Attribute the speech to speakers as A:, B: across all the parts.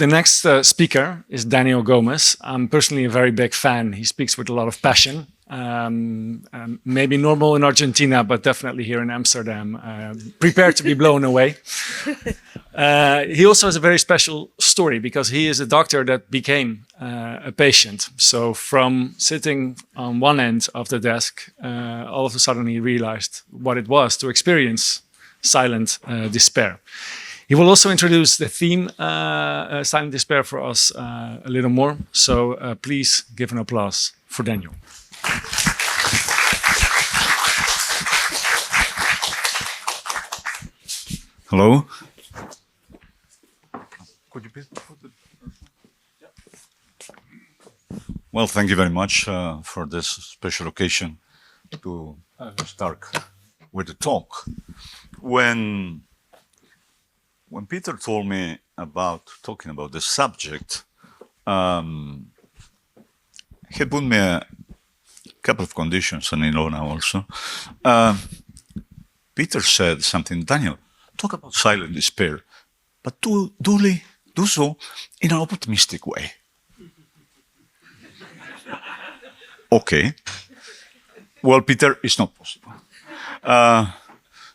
A: The next speaker is Daniel Gomez. I'm personally a very big fan. He speaks with a lot of passion. Maybe normal in Argentina, but definitely here in Amsterdam. Prepare to be blown away. He also has a very special story because he is a doctor that became a patient. So from sitting on one end of the desk, all of a sudden he realized what it was to experience silent despair. He will also introduce the theme silent despair for us a little more. So please give an applause for Daniel.
B: Hello. Could you please put the... Well, thank you very much for this special occasion to start with the talk. When Peter told me about talking about the subject, he put me a couple of conditions, and Ilona also. Peter said something, Daniel, talk about silent despair, but do so in an optimistic way. Okay. Well, Peter, it's not possible.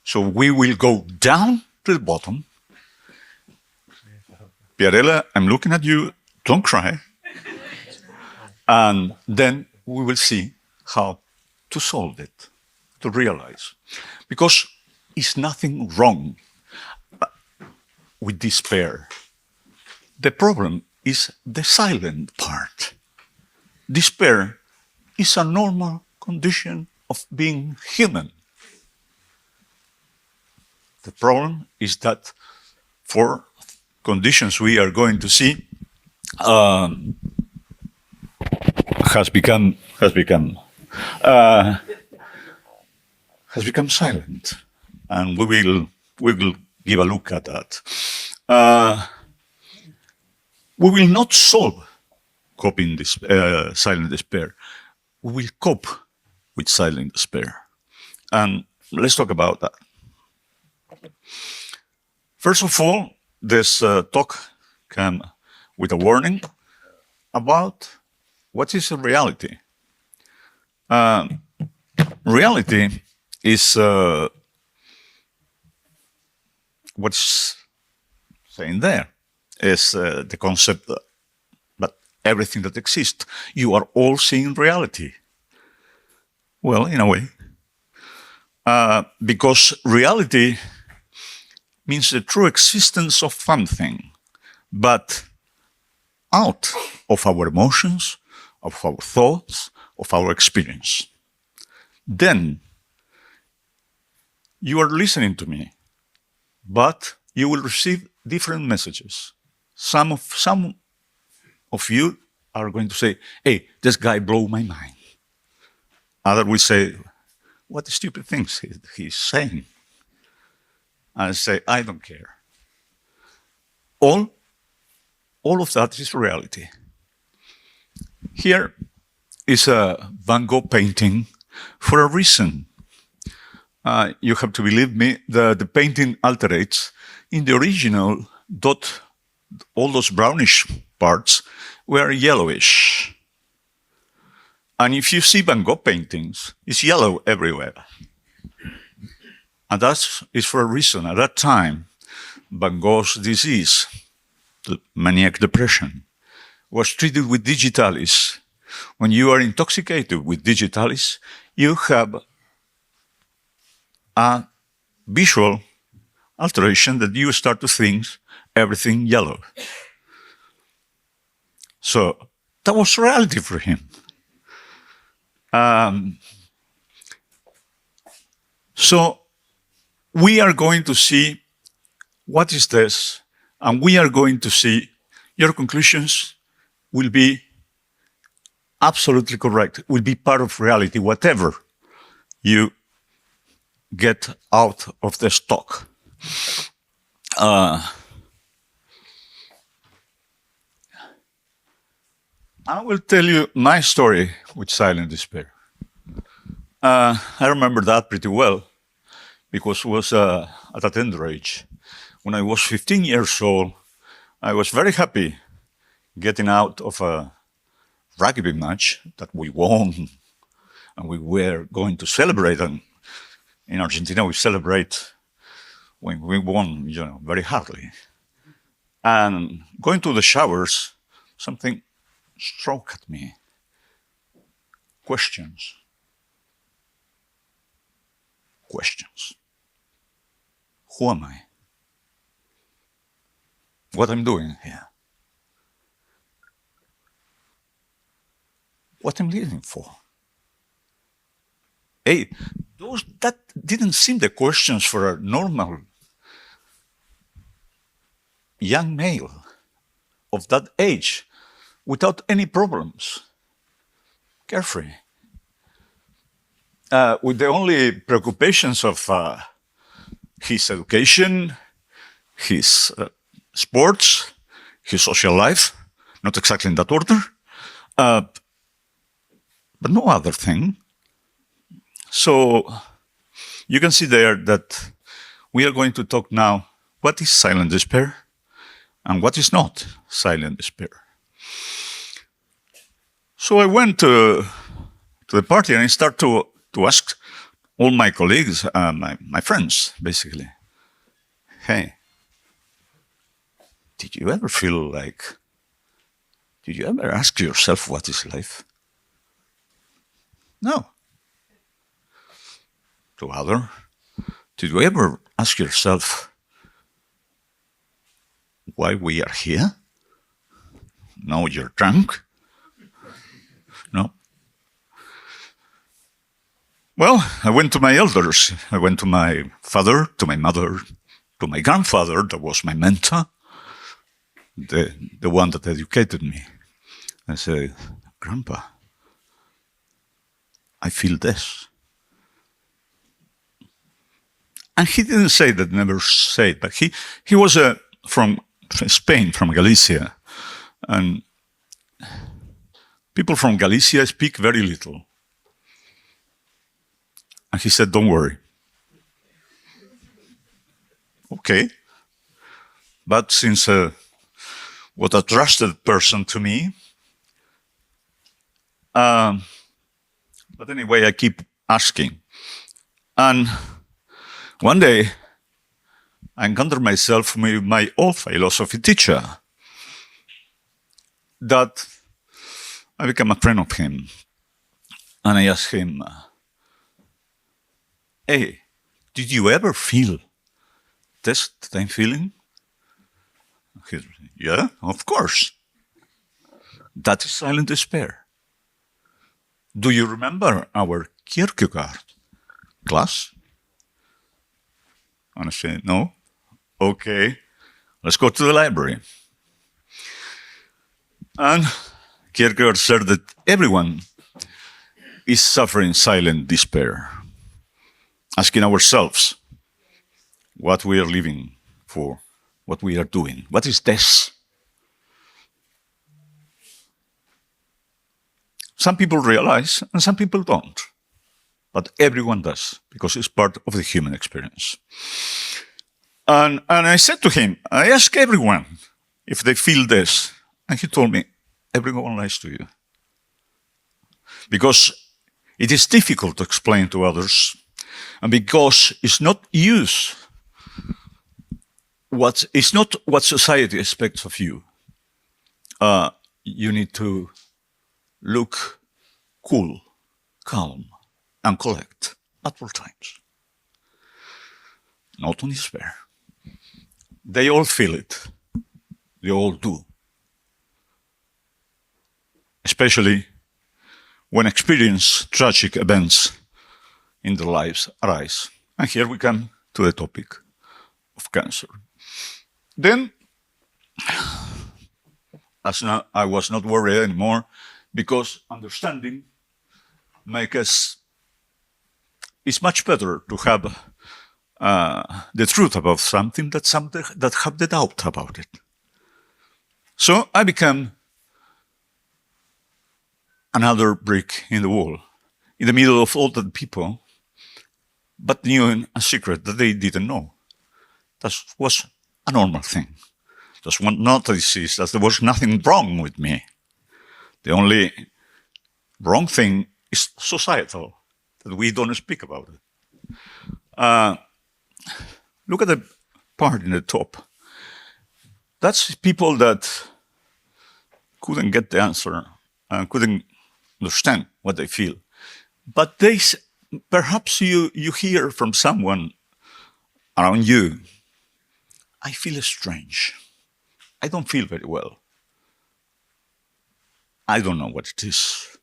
B: So we will go down to the bottom. Pierella, I'm looking at you, don't cry. And then we will see how to solve it, to realize. Because it's nothing wrong with despair. The problem is the silent part. Despair is a normal condition of being human. The problem is that for conditions we are going to see has become silent, and we will give a look at that. We will not solve coping this silent despair. We will cope with silent despair, and let's talk about that. First of all, this talk came with a warning about what is a reality. Reality is what's saying there is the concept that everything that exists, you are all seeing reality. Well, in a way, because reality means the true existence of something, but out of our emotions, of our thoughts, of our experience. Then you are listening to me, but you will receive different messages. Some of you are going to say, hey, this guy blew my mind. Others will say, what stupid things he's saying. I say, I don't care. All of that is reality. Here is a Van Gogh painting for a reason. You have to believe me, the painting alterates. In the original, all those brownish parts were yellowish. And if you see Van Gogh paintings, it's yellow everywhere. And that is for a reason. At that time, Van Gogh's disease, the maniac depression, was treated with digitalis. When you are intoxicated with digitalis, you have a visual alteration that you start to think everything yellow. So that was reality for him. So we are going to see what is this, and we are going to see your conclusions will be absolutely correct, will be part of reality, whatever you get out of this talk. I will tell you my story with silent despair. I remember that pretty well because it was at a tender age. When I was 15 years old, I was very happy getting out of a rugby match that we won, and we were going to celebrate. And in Argentina, we celebrate when we won, very hardly. And going to the showers, something struck at me. Questions. Who am I? What I'm doing here? What I'm living for? Hey, that didn't seem the questions for a normal young male of that age, without any problems, carefree, with the only preoccupations of his education, his sports, his social life, not exactly in that order, but no other thing. So you can see there that we are going to talk now what is silent despair and what is not silent despair. So I went to the party and I started to ask all my colleagues, my friends, basically, hey, did you ever ask yourself what is life? No. To other, did you ever ask yourself why we are here? No, you're drunk? No. Well, I went to my elders. I went to my father, to my mother, to my grandfather, that was my mentor, the one that educated me. I said, Grandpa, I feel this. And he didn't say that, never said, but he was from Spain, from Galicia. And people from Galicia speak very little. And he said, don't worry. Okay. But since what a trusted person to me, but anyway, I keep asking. And one day, I encountered myself with my old philosophy teacher, that I became a friend of him. And I asked him, hey, did you ever feel this that I'm feeling? He said, yeah, of course. That is silent despair. Do you remember our Kierkegaard class? And I said, no. Okay, let's go to the library. And Kierkegaard said that everyone is suffering silent despair, asking ourselves what we are living for, what we are doing. What is this? Some people realize and some people don't. But everyone does, because it's part of the human experience. And I said to him, I ask everyone if they feel this. And he told me, everyone lies to you. Because it is difficult to explain to others, and because it's not what society expects of you. You need to look cool, calm, and collect at all times. Not on despair. They all feel it. They all do. Especially when experience tragic events in their lives arise. And here we come to the topic of cancer. Then, I was not worried anymore, because understanding makes us. It's much better to have the truth about something that have the doubt about it. So I became another brick in the wall, in the middle of all the people, but knew a secret that they didn't know. That was a normal thing. Just one notice is that there was nothing wrong with me. The only wrong thing is societal, that we don't speak about it. Look at the part in the top. That's people that couldn't get the answer and couldn't understand what they feel. But perhaps you hear from someone around you, I feel strange. I don't feel very well. I don't know what it is.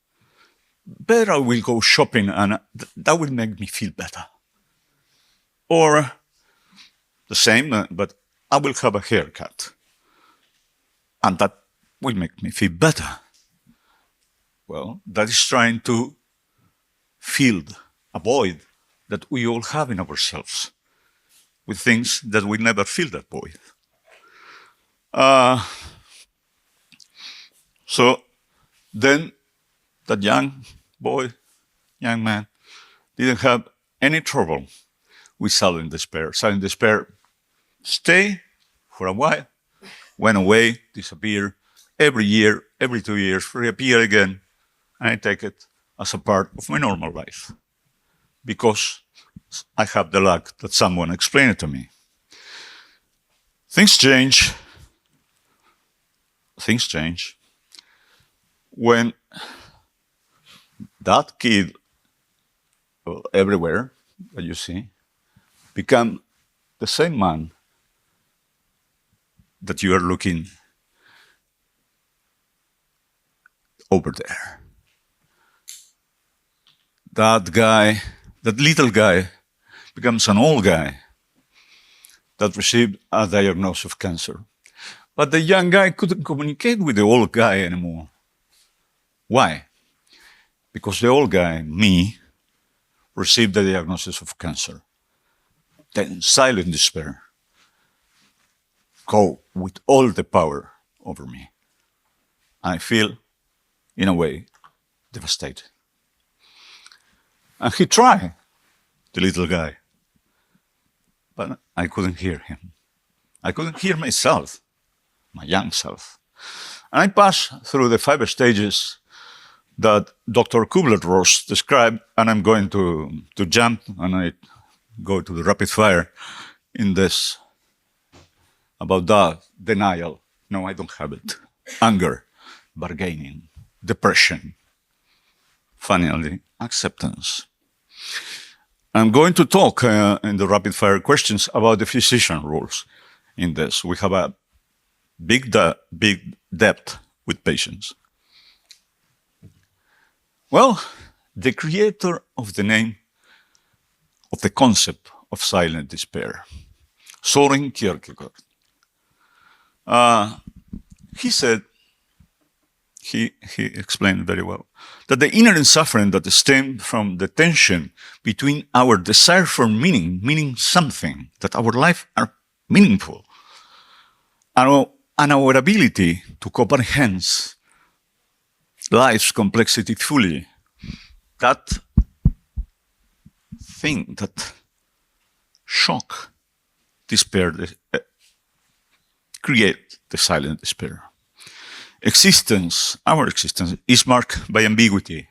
B: Better I will go shopping and that will make me feel better. Or the same, but I will have a haircut. And that will make me feel better. Well, that is trying to fill a void that we all have in ourselves with things that we never fill that void. So then that young man, didn't have any trouble with silent despair. Silent despair stayed for a while, went away, disappeared. Every year, every 2 years, reappear again. And I take it as a part of my normal life because I have the luck that someone explained it to me. Things change. Things change when that kid everywhere that you see become the same man that you are looking over there. That guy, that little guy, becomes an old guy that received a diagnosis of cancer. But the young guy couldn't communicate with the old guy anymore. Why? Because the old guy, me, received the diagnosis of cancer. Then silent despair go with all the power over me. I feel, in a way, devastated. And he tried, the little guy, but I couldn't hear him. I couldn't hear myself, my young self. And I passed through the 5 stages that Dr. Kubler-Ross described, and I'm going to jump and I go to the rapid fire in this about that denial. No, I don't have it. Anger, bargaining, depression, finally, acceptance. I'm going to talk in the rapid fire questions about the physician rules in this. We have a big depth with patients. Well, the creator of the name, of the concept of silent despair, Søren Kierkegaard, he said, he explained very well, that the inherent suffering that stems from the tension between our desire for meaning something, that our life are meaningful, and our ability to comprehend life's complexity fully, that thing, that shock, despair, create the silent despair. Existence, our existence, is marked by ambiguity,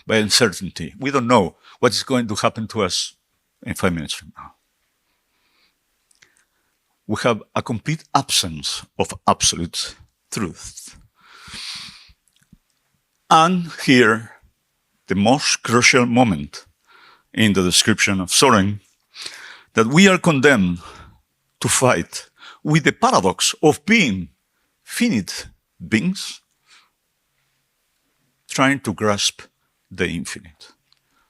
B: by uncertainty. We don't know what is going to happen to us in 5 minutes from now. We have a complete absence of absolute truth. And here, the most crucial moment in the description of Søren, that we are condemned to fight with the paradox of being finite beings trying to grasp the infinite.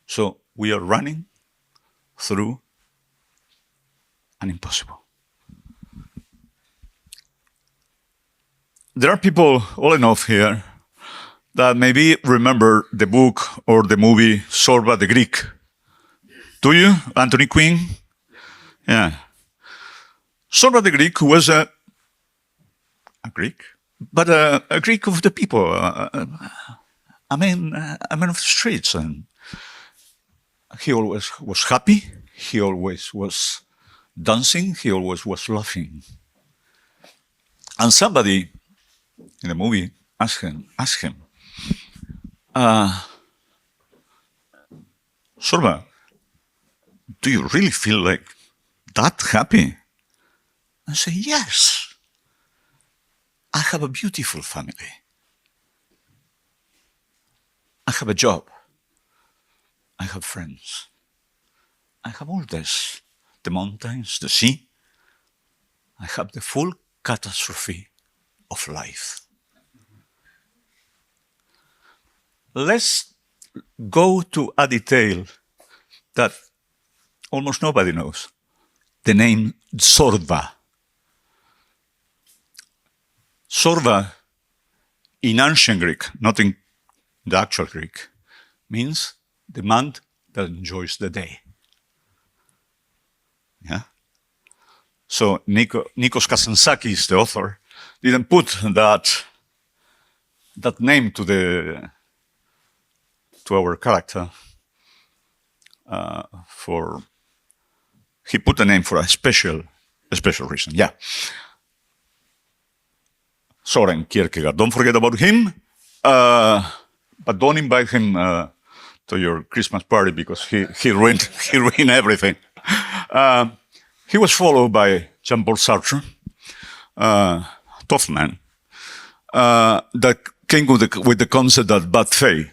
B: So we are running through an impossible. There are people old enough here that maybe remember the book or the movie Zorba the Greek. Do you? Anthony Quinn? Yeah. Zorba the Greek was a Greek, but a Greek of the people. A man of the streets. And he always was happy. He always was dancing. He always was laughing. And somebody in the movie asked him, Sorba, do you really feel like that happy? I say, yes. I have a beautiful family. I have a job. I have friends. I have all this. The mountains, the sea. I have the full catastrophe of life. Let's go to a detail that almost nobody knows. The name Zorba. Zorba, in ancient Greek, not in the actual Greek, means the man that enjoys the day. Yeah? So Nikos Kazantzakis, the author, didn't put that name to our character he put a name for a special reason. Yeah. Soren Kierkegaard. Don't forget about him, but don't invite him to your Christmas party because he ruined everything. He was followed by Jean-Paul Sartre, tough man, that came with the concept that bad faith,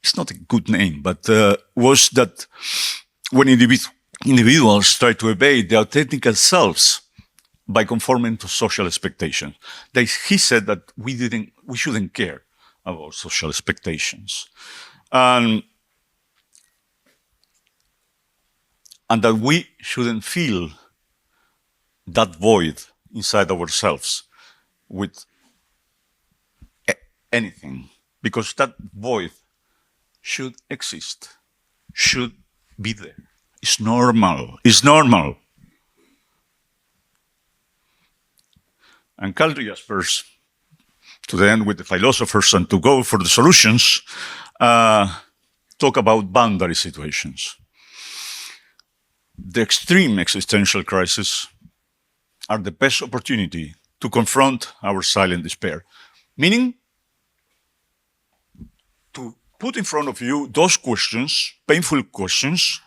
B: it's not a good name, but was that when individuals try to evade their authentic selves by conforming to social expectations, he said that we shouldn't care about social expectations. And that we shouldn't fill that void inside ourselves with anything, because that void should exist, should be there. It's normal. It's normal. And Karl Jaspers, to the end with the philosophers and to go for the solutions, talk about boundary situations. The extreme existential crises are the best opportunity to confront our silent despair, meaning to put in front of you those questions, painful questions,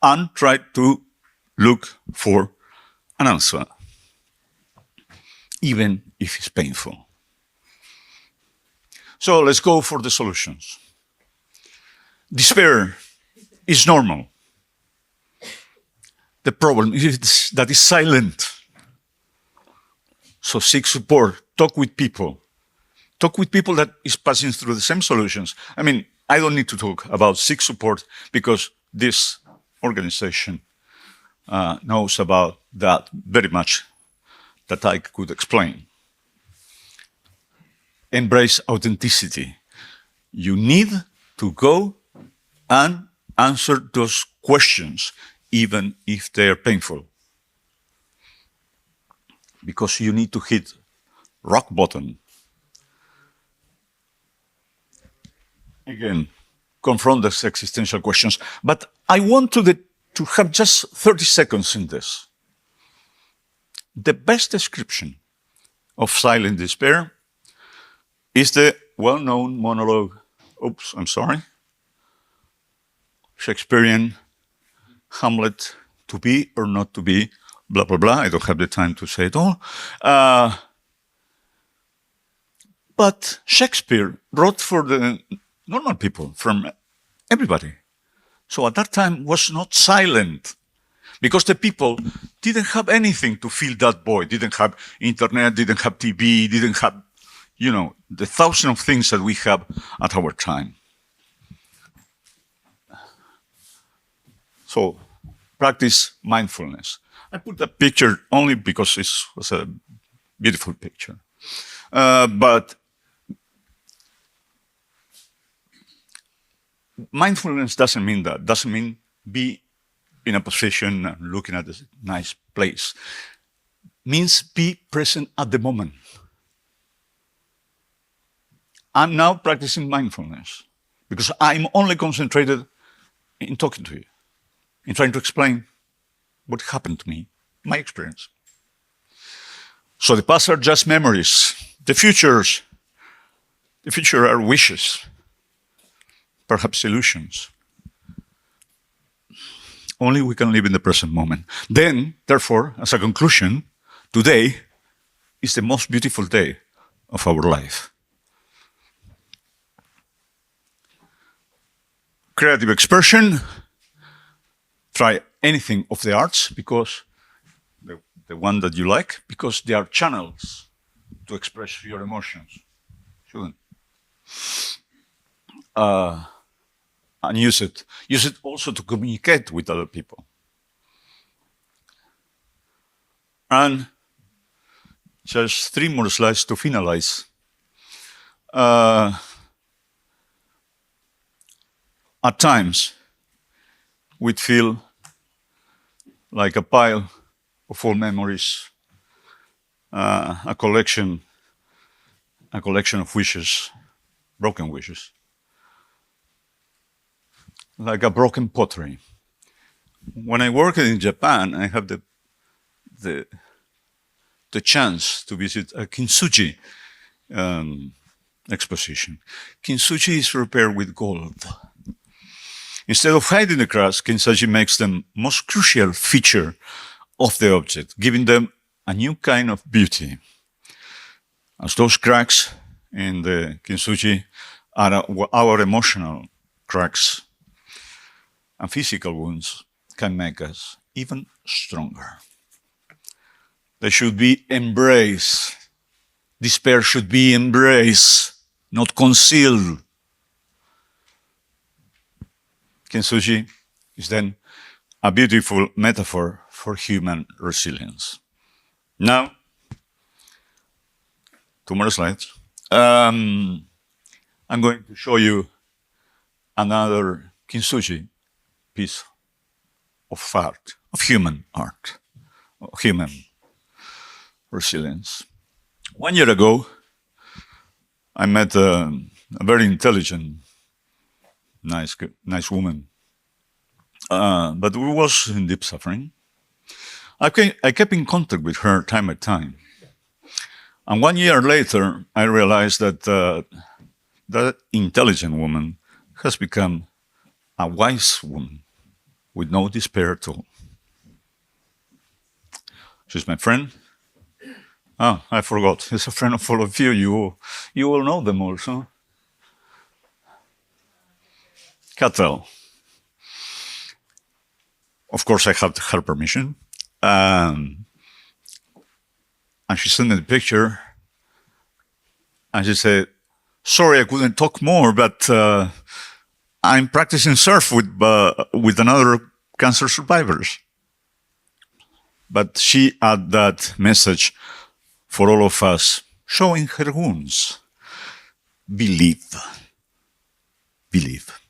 B: and try to look for an answer, even if it's painful. So let's go for the solutions. Despair is normal. The problem is that it's silent. So seek support, talk with people. Talk with people that is passing through the same solutions. I mean, I don't need to talk about seek support because this organization knows about that very much that I could explain. Embrace authenticity. You need to go and answer those questions, even if they are painful. Because you need to hit rock bottom. Again, confront those existential questions. But I want to have just 30 seconds in this. The best description of silent despair is the well-known monologue, Shakespearean Hamlet, to be or not to be, blah, blah, blah. I don't have the time to say it all. But Shakespeare wrote for the normal people, from everybody. So at that time was not silent, because the people didn't have anything to fill that void, didn't have internet, didn't have TV, didn't have, the thousand of things that we have at our time. So practice mindfulness. I put that picture only because it was a beautiful picture. But mindfulness doesn't mean that. Doesn't mean be in a position and looking at a nice place. Means be present at the moment. I'm now practicing mindfulness because I'm only concentrated in talking to you, in trying to explain what happened to me, my experience. So the past are just memories. The future are wishes, perhaps illusions. Only we can live in the present moment. Then, therefore, as a conclusion, today is the most beautiful day of our life. Creative expression, try anything of the arts, because the one that you like, because they are channels to express your emotions. Shouldn't. And use it. Use it also to communicate with other people. And just 3 more slides to finalize. At times, we'd feel like a pile of old memories, a collection of wishes, broken wishes, like a broken pottery. When I worked in Japan, I had the chance to visit a kintsugi exposition. Kintsugi is prepared with gold. Instead of hiding the cracks, kintsugi makes the most crucial feature of the object, giving them a new kind of beauty. As those cracks in the kintsugi are our emotional cracks, and physical wounds can make us even stronger. They should be embraced. Despair should be embraced, not concealed. Kintsugi is then a beautiful metaphor for human resilience. Now, 2 more slides. I'm going to show you another kintsugi piece of art, of human art, of human resilience. 1 year ago, I met a very intelligent, nice woman, but who was in deep suffering. I kept in contact with her time by time. And 1 year later, I realized that that intelligent woman has become a wise woman with no despair at all. She's my friend. Oh, I forgot. She's a friend of all of you. You all know them also. Catrell. Of course, I have her permission. And she sent me the picture. And she said, sorry, I couldn't talk more, but I'm practicing surf with another cancer survivors. But she had that message for all of us, showing her wounds. Believe. Believe.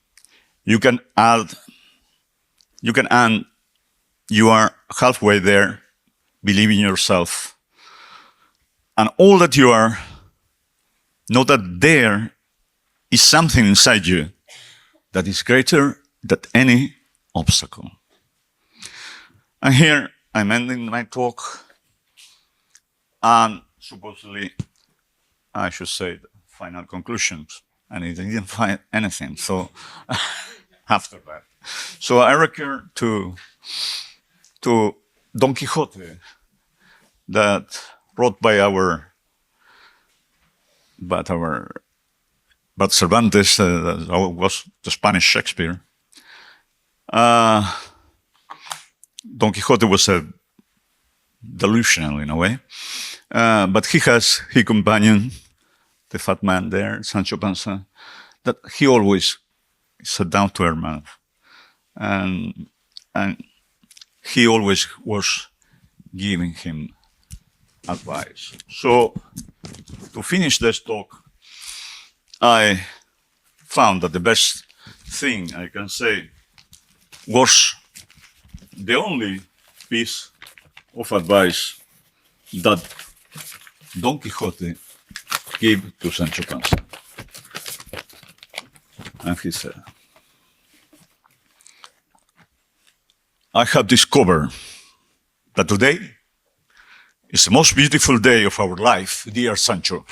B: You can add, you are halfway there, believe in yourself. And all that you are, know that there is something inside you that is greater than any obstacle. And here I'm ending my talk, and supposedly I should say the final conclusions, and I didn't find anything, so after that. So I recur to Don Quixote, that wrote by Cervantes, was the Spanish Shakespeare. Don Quixote was a delusional in a way, but he has his companion, the fat man there, Sancho Panza, that he always is a down-to-earth man, and he always was giving him advice. So to finish this talk, I found that the best thing I can say was the only piece of advice that Don Quixote gave to Sancho Panza. And he said, I have discovered that today It's the most beautiful day of our life, dear Sancho.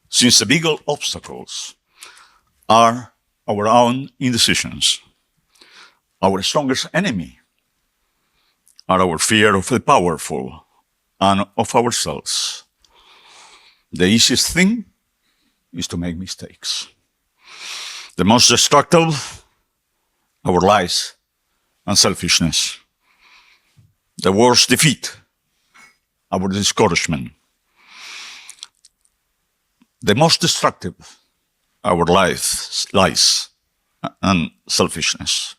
B: Since the bigger obstacles are our own indecisions, our strongest enemy are our fear of the powerful and of ourselves. The easiest thing is to make mistakes. The most destructive, our lies and selfishness. The worst defeat, our discouragement. The most destructive, our lies and selfishness.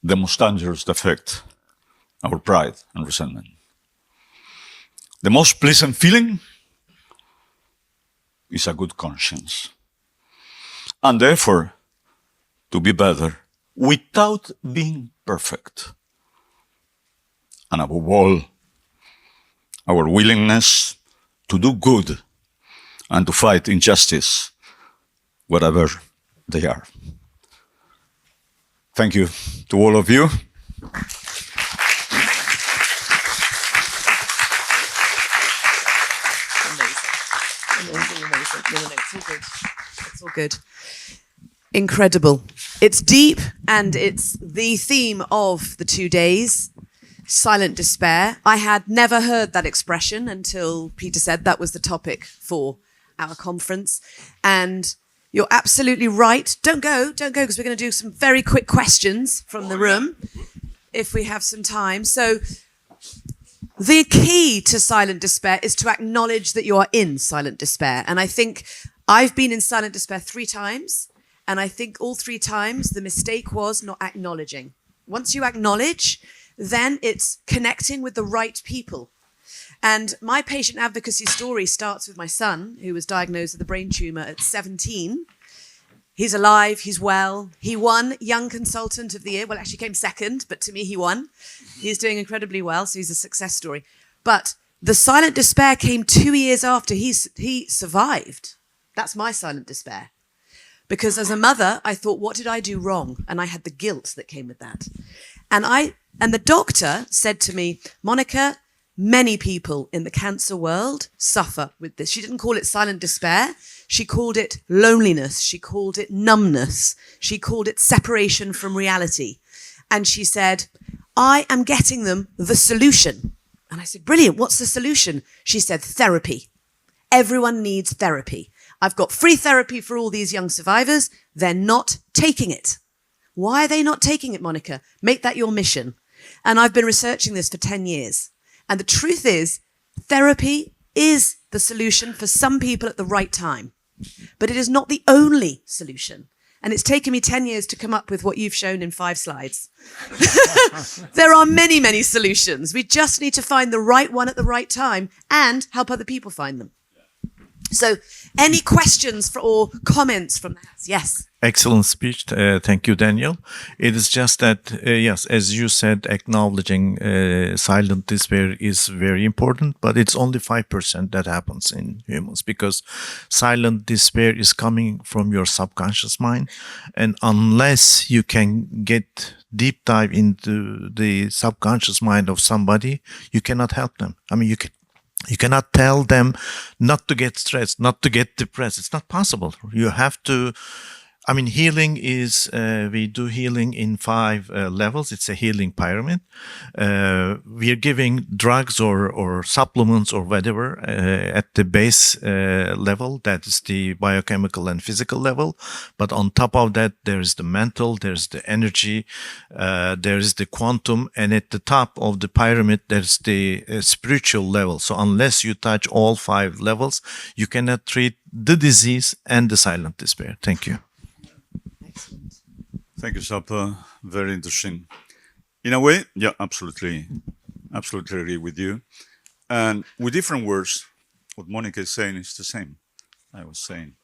B: The most dangerous defect, our pride and resentment. The most pleasant feeling is a good conscience. And therefore, to be better without being perfect. And above all, our willingness to do good and to fight injustice wherever they are. Thank you to all of you.
C: Amazing. No, it's all good. It's all good. Incredible. It's deep, and it's the theme of the 2 days, silent despair. I had never heard that expression until Peter said that was the topic for our conference. And you're absolutely right. Don't go, because we're going to do some very quick questions from the room if we have some time. So the key to silent despair is to acknowledge that you are in silent despair. And I think I've been in silent despair 3 times. And I think all 3 times the mistake was not acknowledging. Once you acknowledge, then it's connecting with the right people. And my patient advocacy story starts with my son, who was diagnosed with a brain tumor at 17. He's alive, he's well. He won Young Consultant of the Year. Well, actually came second, but to me he won. He's doing incredibly well, so he's a success story. But the silent despair came 2 years after he survived. That's my silent despair. Because as a mother, I thought, what did I do wrong? And I had the guilt that came with that. And the doctor said to me, Monica, many people in the cancer world suffer with this. She didn't call it silent despair. She called it loneliness. She called it numbness. She called it separation from reality. And she said, I am getting them the solution. And I said, brilliant. What's the solution? She said, therapy. Everyone needs therapy. I've got free therapy for all these young survivors. They're not taking it. Why are they not taking it, Monica? Make that your mission. And I've been researching this for 10 years. And the truth is, therapy is the solution for some people at the right time. But it is not the only solution. And it's taken me 10 years to come up with what you've shown in 5 slides. There are many, many solutions. We just need to find the right one at the right time and help other people find them. So any questions or comments from the house? Yes.
D: Excellent speech. Thank you, Daniel. It is just that, yes, as you said, acknowledging silent despair is very important, but it's only 5% that happens in humans because silent despair is coming from your subconscious mind. And unless you can get deep dive into the subconscious mind of somebody, you cannot help them. I mean, you cannot tell them not to get stressed, not to get depressed. It's not possible. You have to, I mean, healing is, we do healing in 5 levels. It's a healing pyramid. We are giving drugs or supplements or whatever at the base level. That is the biochemical and physical level. But on top of that, there is the mental, there's the energy, there is the quantum. And at the top of the pyramid, there's the spiritual level. So unless you touch all 5 levels, you cannot treat the disease and the silent despair. Thank you.
B: Thank you, Sapa. Very interesting. In a way, yeah, absolutely agree with you. And with different words, what Monica is saying is the same. I was saying,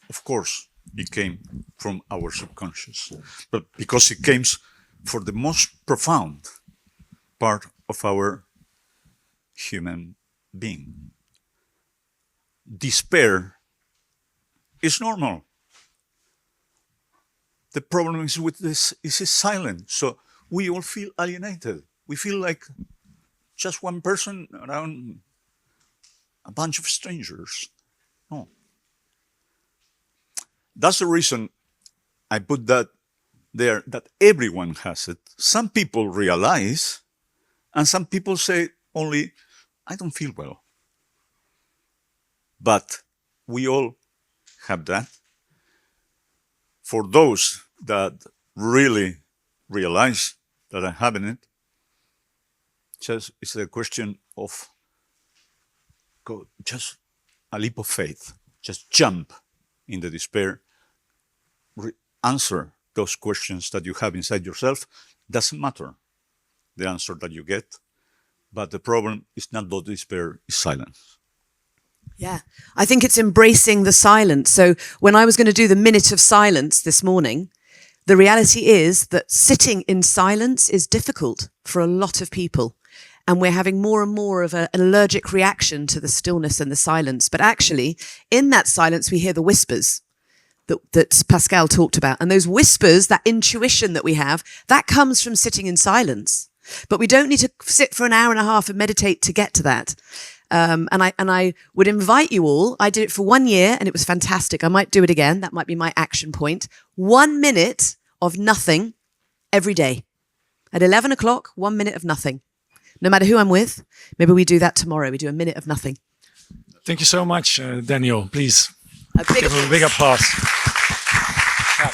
B: of course, it came from our subconscious, but because it came for the most profound part of our human being. Despair is normal. The problem is with this is silent. So we all feel alienated. we feel like just one person around a bunch of strangers. No. That's the reason I put that there, that everyone has it. Some people realize, and some people say only, I don't feel well. But we all have that. For those that really realize that I'm having it, just it's a question of just a leap of faith. Just jump in the despair. Answer those questions that you have inside yourself. Doesn't matter the answer that you get, but the problem is not the despair, it's silence.
C: Yeah, I think it's embracing the silence. So when I was going to do the minute of silence this morning, the reality is that sitting in silence is difficult for a lot of people. And we're having more and more of an allergic reaction to the stillness and the silence. But actually, in that silence, we hear the whispers that Pascal talked about. And those whispers, that intuition that we have, that comes from sitting in silence. But we don't need to sit for an hour and a half and meditate to get to that. And I would invite you all. I did it for 1 year and it was fantastic. I might do it again. That might be my action point. 1 minute of nothing every day. At 11 o'clock, 1 minute of nothing. No matter who I'm with, maybe we do that tomorrow. We do a minute of nothing.
A: Thank you so much, Daniel. Please
C: A big
A: give him a big applause. Yeah.